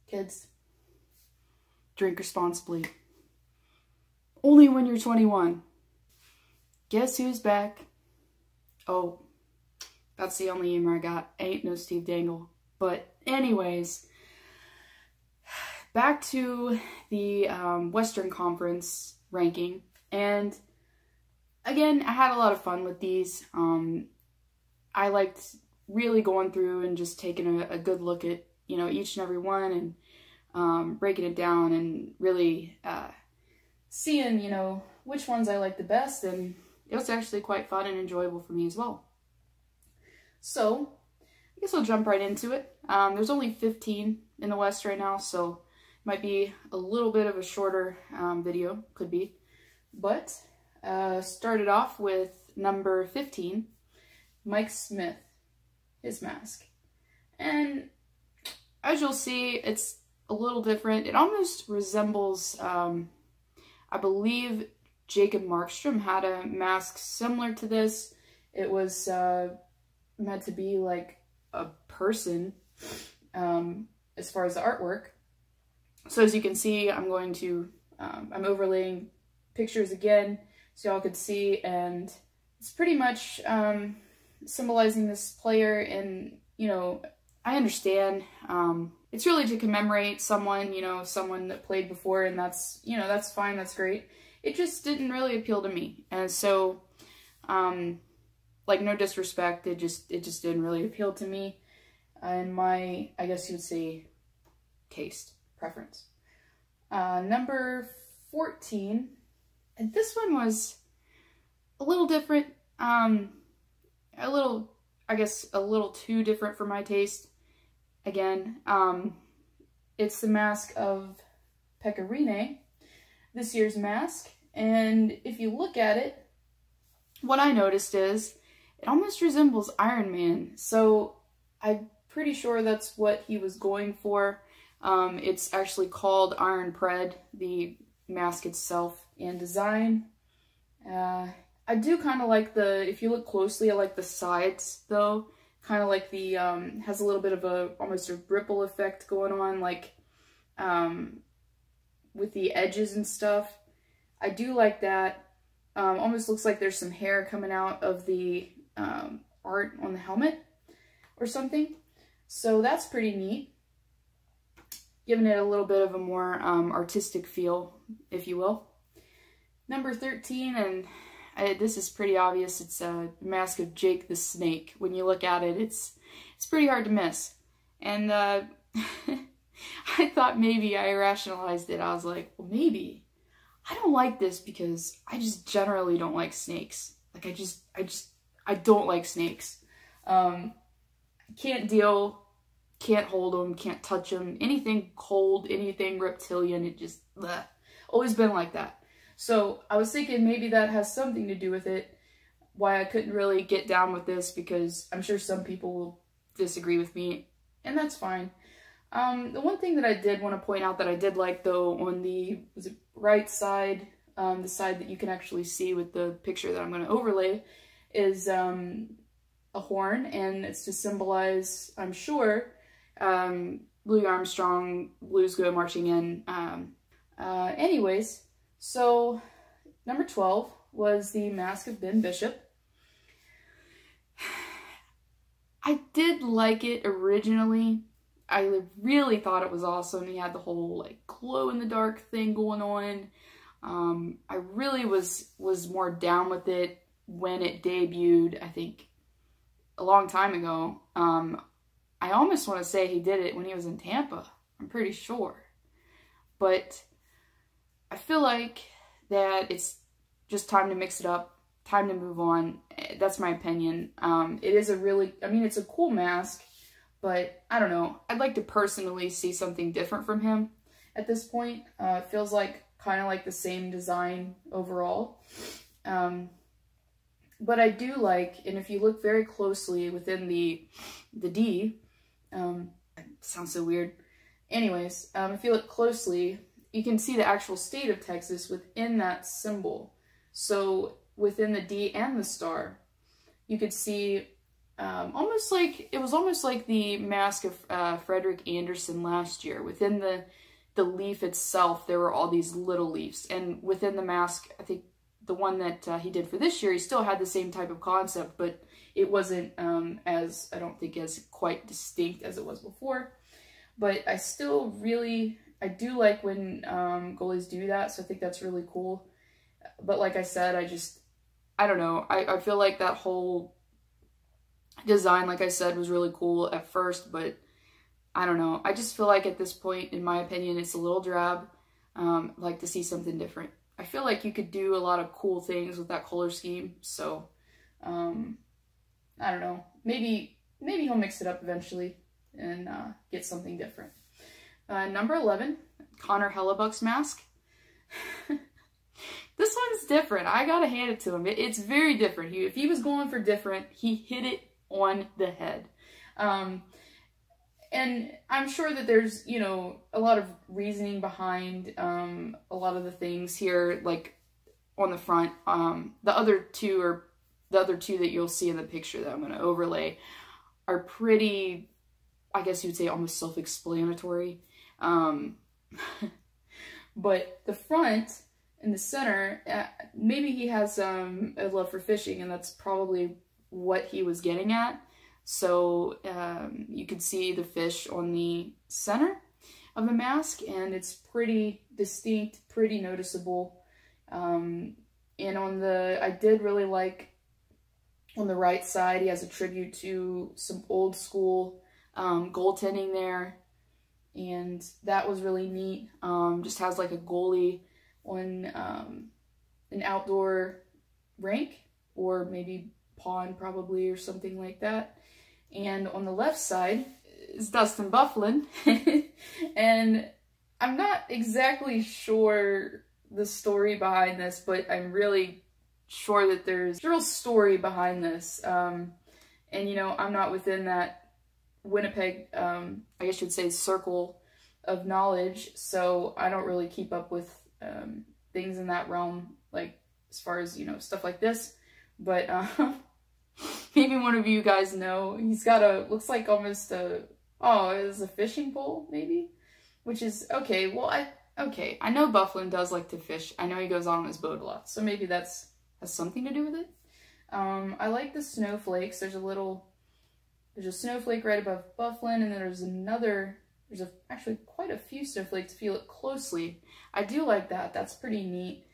Kids, drink responsibly. Only when you're 21. Guess who's back? Oh, that's the only humor I got. Ain't no Steve Dangle. But anyways, back to the Western Conference ranking. And again, I had a lot of fun with these. I liked really going through and just taking a good look at, you know, each and every one and breaking it down and really seeing, you know, which ones I like the best. And it was actually quite fun and enjoyable for me as well. So I guess I'll jump right into it. There's only 15 in the West right now, so it might be a little bit of a shorter video, could be. But started off with number 15, Mike Smith, his mask. And as you'll see, it's a little different. It almost resembles, I believe Jacob Markstrom had a mask similar to this. It was meant to be like a person as far as the artwork. So as you can see, I'm going to, I'm overlaying pictures again so y'all could see, and it's pretty much symbolizing this player. And, you know, I understand, it's really to commemorate someone, you know, someone that played before, and that's, you know, that's fine, that's great. It just didn't really appeal to me. And so, like, no disrespect, it just didn't really appeal to me and my, I guess you would say, taste, preference. Number 14, and this one was a little different, a little, I guess, a little too different for my taste. Again, it's the mask of Pekka Rinne, this year's mask, and if you look at it, what I noticed is it almost resembles Iron Man, so I'm pretty sure that's what he was going for. It's actually called Iron Pred, the mask itself, and design. I do kind of like the, if you look closely, I like the sides though, kind of like the, has a little bit of a, almost a ripple effect going on, like, with the edges and stuff. I do like that. Almost looks like there's some hair coming out of the art on the helmet or something. So that's pretty neat. Giving it a little bit of a more artistic feel, if you will. Number 13, and this is pretty obvious, it's a mask of Jake the Snake. When you look at it, it's pretty hard to miss. And I thought maybe I rationalized it. I was like, well, maybe I don't like this because I just generally don't like snakes. Like, I don't like snakes. Can't deal, can't hold them, can't touch them. Anything cold, anything reptilian, it just, bleh. Always been like that. So I was thinking maybe that has something to do with it, why I couldn't really get down with this, because I'm sure some people will disagree with me, and that's fine. The one thing that I did want to point out that I did like, though, on the, was it right side, the side that you can actually see with the picture that I'm going to overlay, is a horn, and it's to symbolize, I'm sure, Louis Armstrong, Blues go marching in. Anyways, so number 12 was the mask of Ben Bishop. I did like it originally. I really thought it was awesome. He had the whole like glow-in-the-dark thing going on. I really was more down with it when it debuted, I think, a long time ago. I almost want to say he did it when he was in Tampa. I'm pretty sure. But I feel like that it's just time to mix it up, time to move on. That's my opinion. It is a really, I mean, it's a cool mask, but I don't know. I'd like to personally see something different from him at this point. It feels like kind of like the same design overall. But I do like, and if you look very closely within the D, it sounds so weird. Anyways, if you look closely, you can see the actual state of Texas within that symbol. So within the D and the star, you could see almost like, it was almost like the mask of Frederick Anderson last year. Within the leaf itself, there were all these little leaves. And within the mask, I think the one that he did for this year, he still had the same type of concept, but it wasn't as, I don't think, as quite distinct as it was before. But I still really, I do like when goalies do that, so I think that's really cool. But like I said, I don't know, I feel like that whole design, like I said, was really cool at first, but I don't know. I just feel like at this point, in my opinion, it's a little drab. I'd like to see something different. I feel like you could do a lot of cool things with that color scheme, so I don't know. Maybe he'll mix it up eventually and get something different. Number 11, Connor Hellebuck's mask. This one's different. I gotta hand it to him. It's very different. If he was going for different, he hit it on the head. And I'm sure that there's, you know, a lot of reasoning behind a lot of the things here, like on the front. The other two that you'll see in the picture that I'm going to overlay are pretty, I guess you'd say, almost self-explanatory. But the front in the center, maybe he has a love for fishing, and that's probably what he was getting at. So you can see the fish on the center of the mask, and it's pretty distinct, pretty noticeable. And I did really like on the right side, he has a tribute to some old school goaltending there, and that was really neat. Just has like a goalie on an outdoor rink, or maybe pond probably, or something like that. And on the left side is Dustin Byfuglien. And I'm not exactly sure the story behind this, but I'm really sure that there's a real story behind this. And, you know, I'm not within that Winnipeg, I guess you'd say, circle of knowledge, so I don't really keep up with things in that realm, like, as far as, you know, stuff like this. But, maybe one of you guys know. He's got looks like almost it's a fishing pole, maybe? Which is, okay, well, I know Byfuglien does like to fish. I know he goes on his boat a lot, so maybe has something to do with it. I like the snowflakes. There's a snowflake right above Byfuglien, and then there's actually quite a few snowflakes if you look closely. I do like that. That's pretty neat.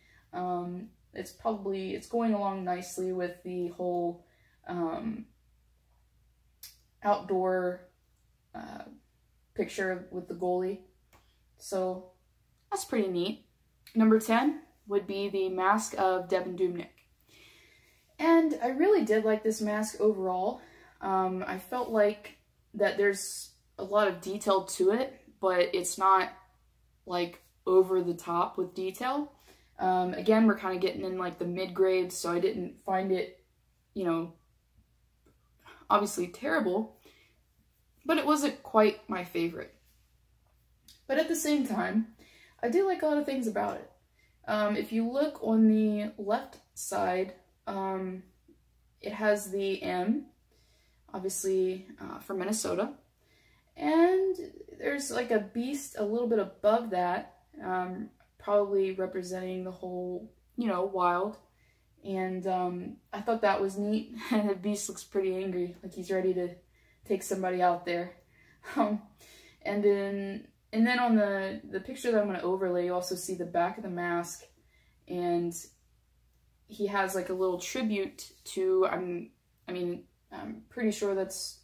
It's going along nicely with the whole outdoor picture with the goalie. So that's pretty neat. Number 10 would be the mask of Devan Dubnyk. And I really did like this mask overall. I felt like that there's a lot of detail to it, but it's not like over the top with detail. Again, we're kind of getting in like the mid-grade, so I didn't find it, you know, obviously terrible, but it wasn't quite my favorite. But at the same time, I do like a lot of things about it. If you look on the left side, it has the M, obviously from Minnesota, and there's like a beast a little bit above that, probably representing the whole, you know, wild. And I thought that was neat. And the beast looks pretty angry, like he's ready to take somebody out there. And then on the picture that I'm going to overlay, you also see the back of the mask, and he has like a little tribute to, I'm pretty sure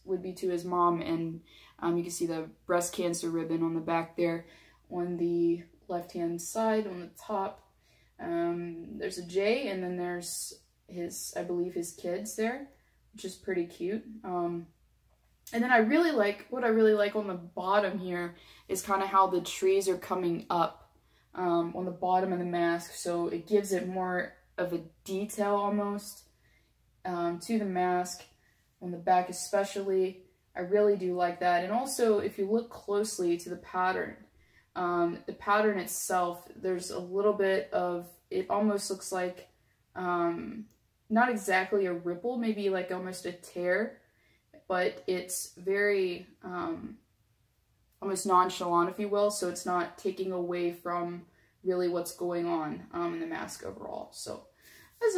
would be to his mom, and you can see the breast cancer ribbon on the back there on the left-hand side on the top. There's a J, and then there's I believe his kids there, which is pretty cute. And then what I really like on the bottom here is kind of how the trees are coming up on the bottom of the mask, so it gives it more of a detail almost to the mask, on the back especially. I really do like that. And also, if you look closely to the pattern itself, there's a little bit of, it almost looks like, not exactly a ripple, maybe like almost a tear but it's very almost nonchalant, if you will, so it's not taking away from really what's going on in the mask overall. So that's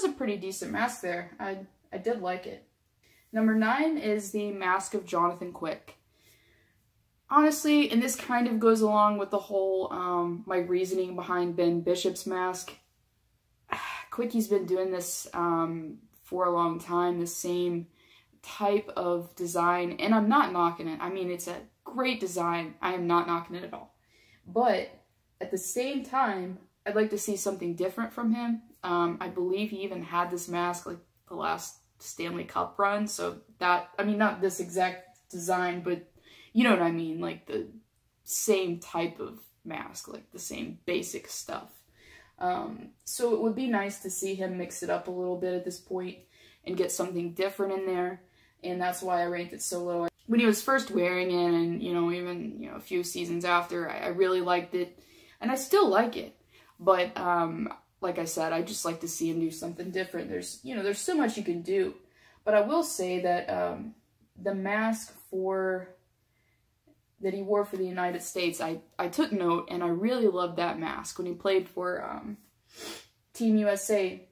a pretty decent mask there. I did like it. Number 9 is the mask of Jonathan Quick. Honestly, and this kind of goes along with the whole my reasoning behind Ben Bishop's mask. Quickie's been doing this for a long time, the same type of design, and I'm not knocking it. I mean, it's a great design. I am not knocking it at all. But at the same time, I'd like to see something different from him. I believe he even had this mask like the last Stanley Cup run, so that, I mean, not this exact design, but you know what I mean, like the same type of mask, like the same basic stuff. So it would be nice to see him mix it up a little bit at this point and get something different in there, and that's why I ranked it so low. When he was first wearing it, and even a few seasons after, I really liked it, and I still like it, but like I said, I just like to see him do something different. There's so much you can do, but I will say that the mask that he wore for the United States, I took note, and I really loved that mask when he played for Team USA.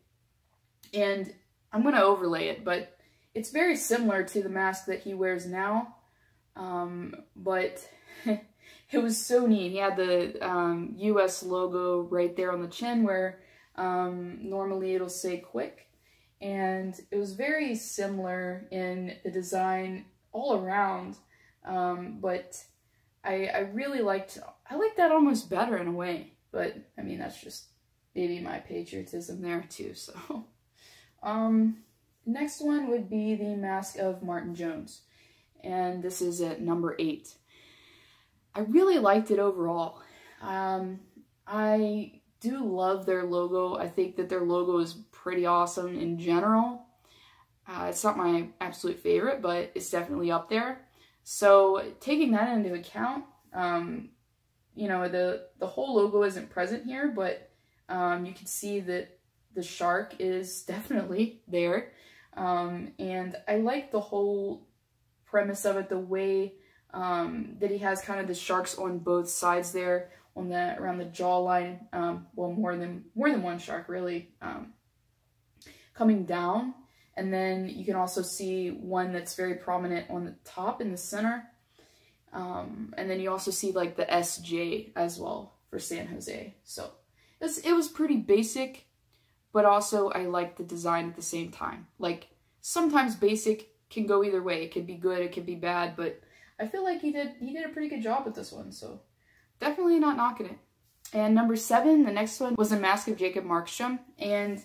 And I'm going to overlay it, but it's very similar to the mask that he wears now. But it was so neat. He had the US logo right there on the chin where normally it'll say Quick. And it was very similar in the design all around. But I really liked that almost better in a way, but I mean, that's just maybe my patriotism there too. So, next one would be the mask of Martin Jones, and this is at number 8. I really liked it overall. I do love their logo. I think that their logo is pretty awesome in general. It's not my absolute favorite, but it's definitely up there. So taking that into account, the whole logo isn't present here, but you can see that the shark is definitely there. And I like the whole premise of it, the way that he has kind of the sharks on both sides there, around the jawline. Well, more than one shark really coming down. And then you can also see one that's very prominent on the top in the center. And then you also see like the SJ as well for San Jose. So it was pretty basic, but also I like the design at the same time. Like sometimes basic can go either way. It could be good, it could be bad, but I feel like he did a pretty good job with this one. So definitely not knocking it. And number 7, the next one was the mask of Jacob Markstrom. And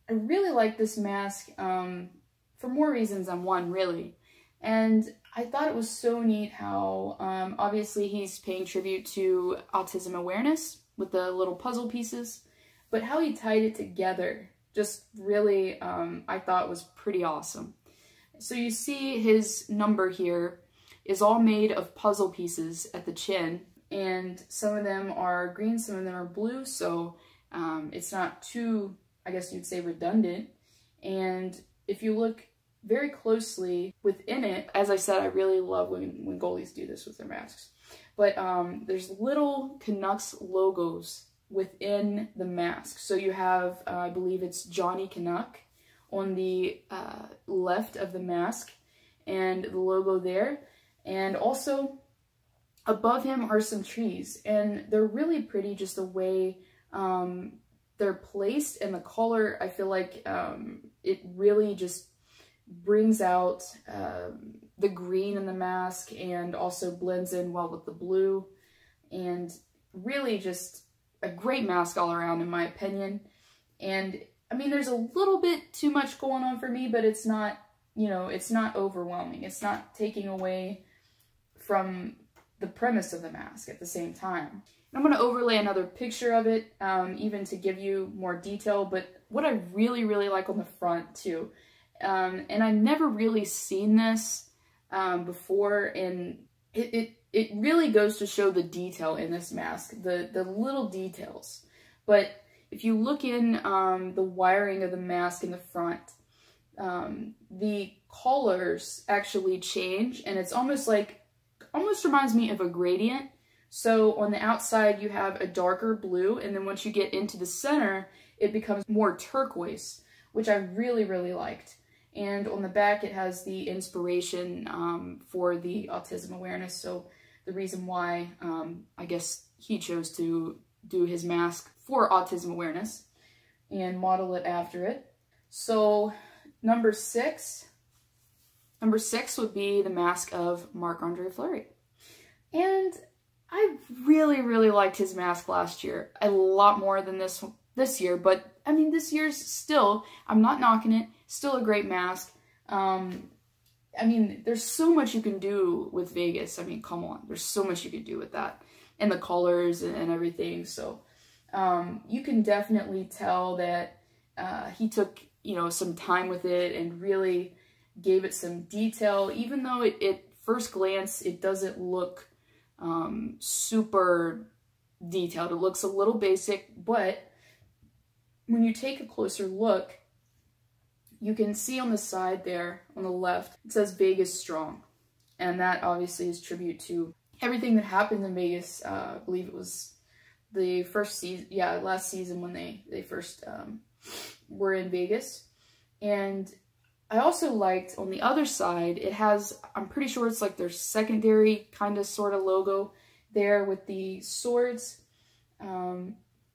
I really like this mask for more reasons than one, really. And I thought it was so neat how, obviously he's paying tribute to autism awareness with the little puzzle pieces, but how he tied it together just really, I thought was pretty awesome. So you see his number here is all made of puzzle pieces at the chin, and some of them are green, some of them are blue, so it's not too, I guess you'd say, redundant. And if you look very closely within it, as I said, I really love when goalies do this with their masks. But there's little Canucks logos within the mask. So you have, I believe it's Johnny Canuck on the left of the mask, and the logo there. And also above him are some trees, and they're really pretty just the way they're placed, and the color, I feel like it really just brings out the green in the mask and also blends in well with the blue, and really just a great mask all around in my opinion. And I mean, there's a little bit too much going on for me, but it's not, it's not overwhelming. It's not taking away from the premise of the mask at the same time. I'm going to overlay another picture of it, even to give you more detail, but what I really, really like on the front too, and I've never really seen this before, and it really goes to show the detail in this mask, the little details. But if you look in the wiring of the mask in the front, the colors actually change, and it's almost reminds me of a gradient. So on the outside you have a darker blue, and then once you get into the center, it becomes more turquoise, which I really, really liked. And on the back, it has the inspiration for the autism awareness. So the reason why I guess he chose to do his mask for autism awareness and model it after it. So number six would be the mask of Marc-Andre Fleury. And I really, really liked his mask last year. A lot more than this year, but I mean, this year's still, I'm not knocking it, still a great mask. I mean, there's so much you can do with Vegas. I mean, come on, there's so much you can do with that, and the colors and everything. So you can definitely tell that he took, you know, some time with it and really gave it some detail, even though at first glance it doesn't look super detailed. It looks a little basic, but when you take a closer look, you can see on the side there, on the left, it says Vegas Strong. And that obviously is tribute to everything that happened in Vegas. I believe it was the first season, yeah, last season when they first were in Vegas. And I also liked, on the other side, it has, I'm pretty sure it's like their secondary kind of sort of logo there with the swords. And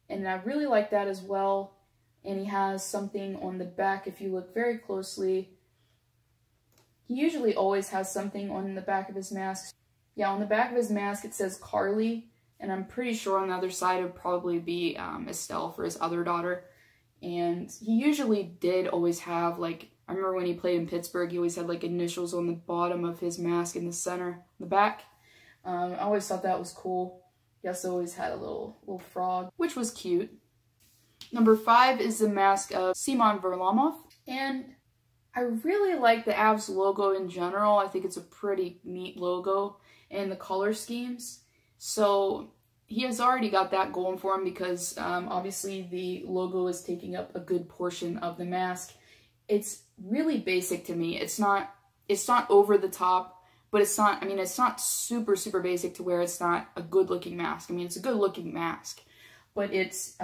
I really like that as well. And he has something on the back, if you look very closely. He usually always has something on the back of his mask. Yeah, on the back of his mask it says Carly, and I'm pretty sure on the other side it would probably be Estelle for his other daughter. And he usually did always have, like, I remember when he played in Pittsburgh, he always had like initials on the bottom of his mask in the center, the back. I always thought that was cool. He also always had a little frog, which was cute. Number 5 is the mask of Simon Varlamov, and I really like the Avs logo in general. I think it's a pretty neat logo, and the color schemes. So he has already got that going for him because obviously the logo is taking up a good portion of the mask. It's really basic to me. It's not over the top, but it's not, I mean, it's not super, super basic to where it's not a good looking mask. I mean, it's a good looking mask, but it's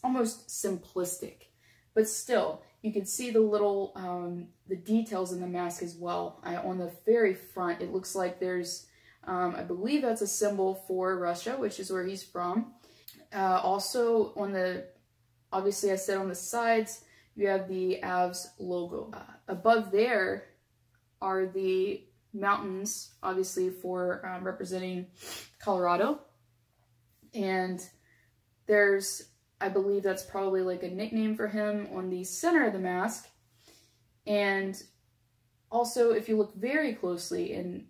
almost simplistic. But still, you can see the little, the details in the mask as well. On the very front, it looks like there's, I believe that's a symbol for Russia, which is where he's from. Also on the, obviously I said on the sides, you have the Avs logo. Above there are the mountains, obviously for representing Colorado. And there's, I believe that's probably like a nickname for him on the center of the mask. And also, if you look very closely, and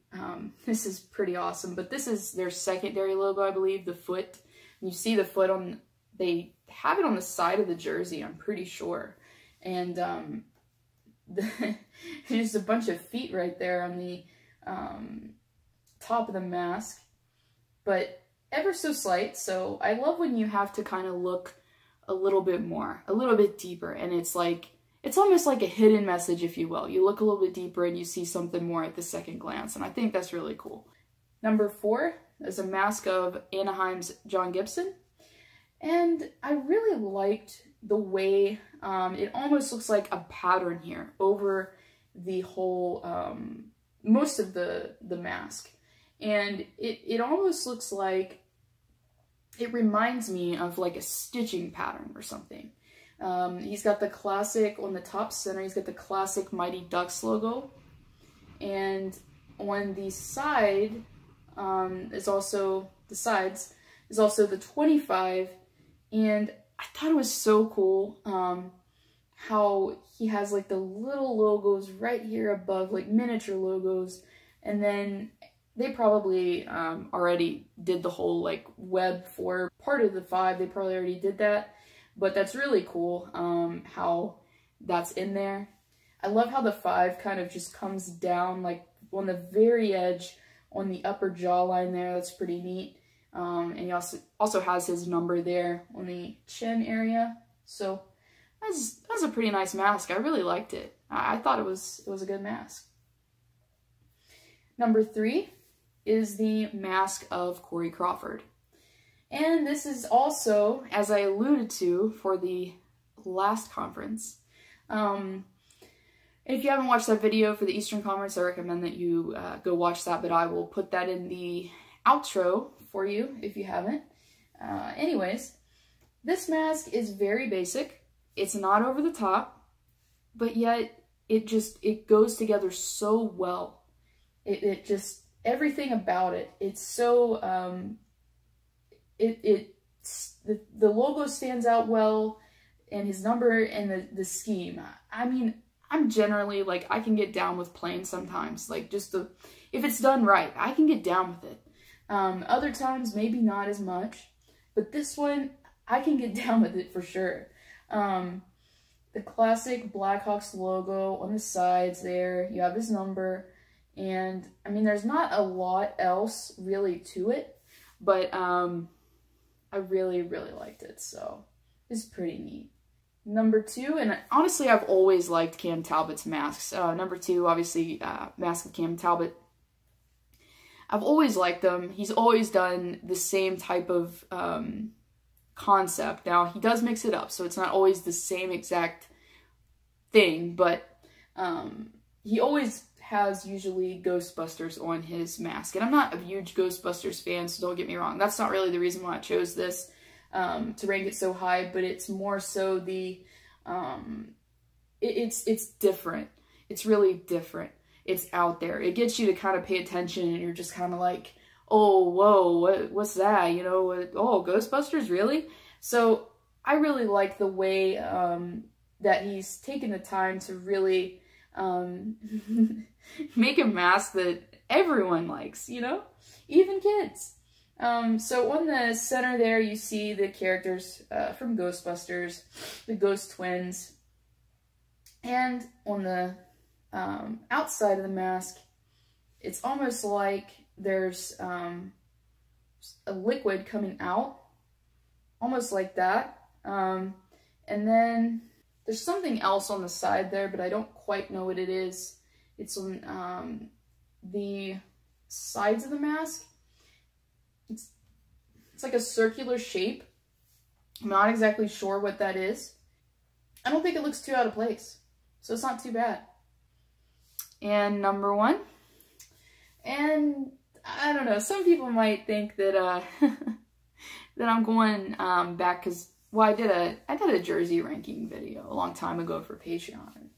this is pretty awesome, but this is their secondary logo, I believe, the foot. You see the foot on, they have it on the side of the jersey, I'm pretty sure. And there's a bunch of feet right there on the top of the mask, but ever so slight. So I love when you have to kind of look a little bit more, a little bit deeper, and it's like, it's almost like a hidden message, if you will. You look a little bit deeper and you see something more at the second glance, and I think that's really cool. Number 4 is a mask of Anaheim's John Gibson, and I really liked the way it almost looks like a pattern here over the whole, most of the mask. And it almost looks like, it reminds me of like a stitching pattern or something. He's got the classic, on the top center, he's got the classic Mighty Ducks logo. And on the side, is also, the sides, is also the 25. And I thought it was so cool how he has like the little logos right here above, like miniature logos. And then they probably already did the whole like web for part of the 5. They probably already did that. But that's really cool how that's in there. I love how the 5 kind of just comes down like on the very edge on the upper jawline there. That's pretty neat. And he also has his number there on the chin area. So that's a pretty nice mask. I really liked it. I thought it was a good mask. Number 3 is the mask of Corey Crawford. And this is also, as I alluded to for the last conference, if you haven't watched that video for the Eastern Conference, I recommend that you go watch that, but I will put that in the outro for you if you haven't. Anyways, this mask is very basic. It's not over the top, but yet it goes together so well. It just, everything about it, it's so, the logo stands out well, and his number and the scheme. I mean, I'm generally, like, I can get down with plain sometimes. Like, just if it's done right, I can get down with it. Other times, maybe not as much. But this one, I can get down with it for sure. The classic Blackhawks logo on the sides there. You have his number. And, I mean, there's not a lot else really to it. But I really, really liked it. So, it's pretty neat. Number 2, and honestly, I've always liked Cam Talbot's masks. Number 2, obviously, mask of Cam Talbot. I've always liked them. He's always done the same type of concept. Now, he does mix it up, so it's not always the same exact thing, but he always has usually Ghostbusters on his mask. And I'm not a huge Ghostbusters fan, so don't get me wrong. That's not really the reason why I chose this. To rank it so high, but it's more so the, it's different. It's really different. It's out there. It gets you to kind of pay attention, and you're just kind of like, oh, whoa, what's that? You know, oh, Ghostbusters, really? So I really like the way that he's taken the time to really make a mask that everyone likes, you know, even kids. So on the center there, you see the characters from Ghostbusters, the Ghost Twins, and on the outside of the mask, it's almost like there's a liquid coming out, almost like that, and then there's something else on the side there, but I don't quite know what it is. It's on the sides of the mask. It's like a circular shape. I'm not exactly sure what that is. I don't think it looks too out of place, so it's not too bad. And number 1, and I don't know, some people might think that that I'm going back because, well, I did a jersey ranking video a long time ago for Patreon.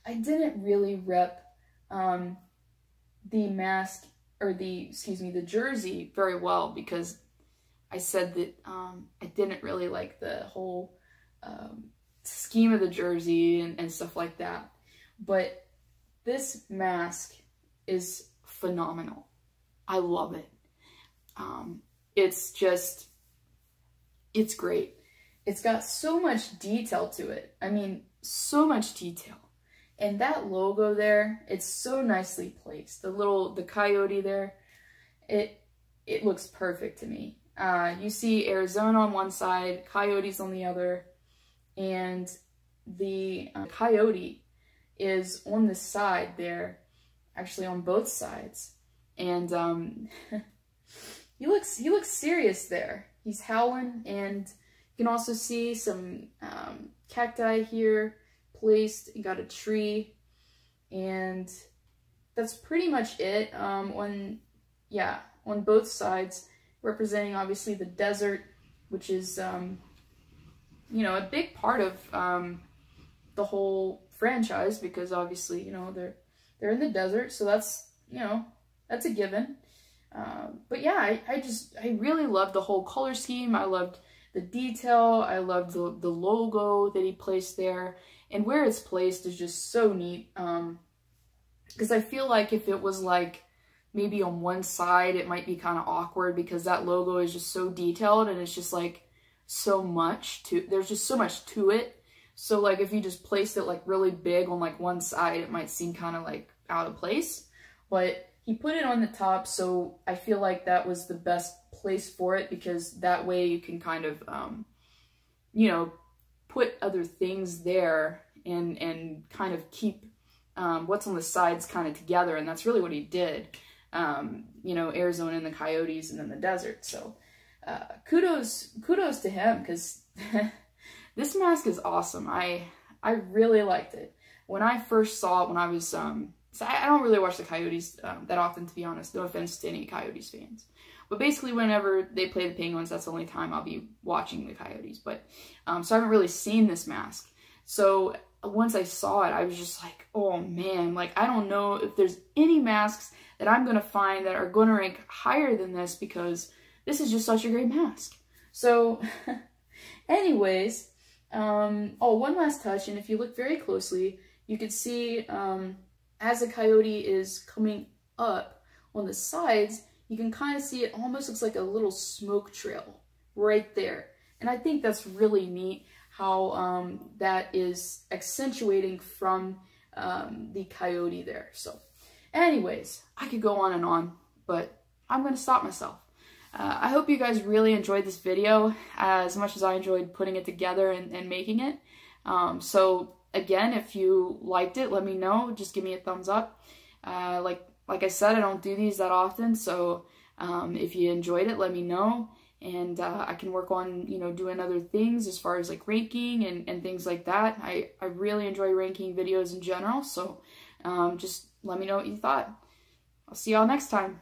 I didn't really rep the mask, or the jersey very well, because I said that I didn't really like the whole scheme of the jersey and stuff like that. But this mask is phenomenal. I love it. It's great. It's got so much detail to it. I mean, so much detail. And that logo there, it's so nicely placed. The coyote there, it looks perfect to me. You see Arizona on one side, coyotes on the other, and the coyote is on the side there, actually on both sides. And he looks serious there. He's howling, and you can also see some cacti here placed. You got a tree, and that's pretty much it. On both sides, representing obviously the desert, which is you know, a big part of the whole franchise, because obviously, you know, they're in the desert, so that's, you know, that's a given. But yeah, I really loved the whole color scheme. I loved the detail. I loved the logo that he placed there, and where it's placed is just so neat. Because I feel like if it was like maybe on one side, it might be kind of awkward, because that logo is just so detailed, and it's just like so much there's just so much to it. So like if you just placed it like really big on like one side, it might seem kind of like out of place. But he put it on the top, so I feel like that was the best place for it, because that way you can kind of, you know, put other things there and kind of keep what's on the sides kind of together, and that's really what he did. You know, Arizona and the Coyotes and then the desert. So kudos to him, because this mask is awesome. I really liked it. When I first saw it, when I was, so I don't really watch the Coyotes that often, to be honest. No offense to any Coyotes fans. But basically, whenever they play the Penguins, that's the only time I'll be watching the Coyotes. But, so I haven't really seen this mask. So once I saw it, I was just like, oh man, like, I don't know if there's any masks that I'm going to find that are going to rank higher than this, because this is just such a great mask. So, anyways, oh, one last touch, and if you look very closely, you can see as the Coyote is coming up on the sides, you can kind of see it almost looks like a little smoke trail right there. And I think that's really neat how that is accentuating from the Coyote there. So anyways, I could go on, but I'm going to stop myself. I hope you guys really enjoyed this video as much as I enjoyed putting it together and making it. So again, if you liked it, let me know. Just give me a thumbs up. Like I said, I don't do these that often, so if you enjoyed it, let me know. And I can work on, you know, doing other things as far as like ranking and things like that. I really enjoy ranking videos in general, so just let me know what you thought. I'll see y'all next time.